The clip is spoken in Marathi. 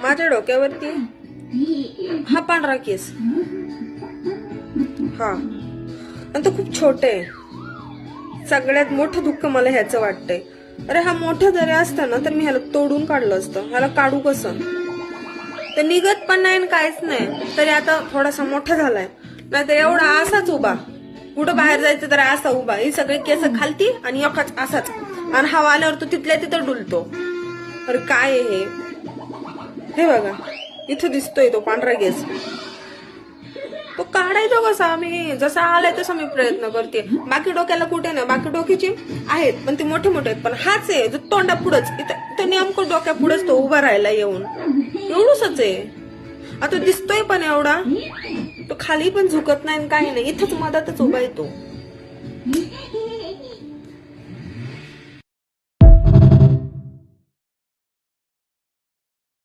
माझ्या डोक्यावरती हा पांढरा केस, हा, आणि तो खूप छोटे आहे. सगळ्यात मोठं दुःख मला ह्याचं वाटतंय. अरे हा मोठा जरी असता ना तर मी ह्याला तोडून काढलं असतं. ह्याला काढू कसं, तर निघत पण नाही काहीच नाही. तरी आता थोडासा मोठा झालाय, नाही तर एवढा असाच उभा. कुठं बाहेर जायचं तर असा उभा, ही सगळे केस खालती आणि एकाच असाच, आणि हवा आल्यावर तो तिथल्या तिथं डुलतो. अरे काय आहे हे बघा, इथं दिसतोय तो पांढरा केस. तो काढायचा कसा? मी जसा आलाय तसा मी प्रयत्न करते. बाकी डोक्याला कुठे नाही, बाकी डोक्याची आहेत पण ते मोठे मोठे आहेत, पण हाच आहे जो तोंडा पुढंच, इथं नेमकं डोक्या पुढंच तो उभा राहिला येऊन. एवढंच आहे. आता दिसतोय पण एवढा, तो खाली पण झुकत नाही काही नाही, इथंच मधातच उभा येतो.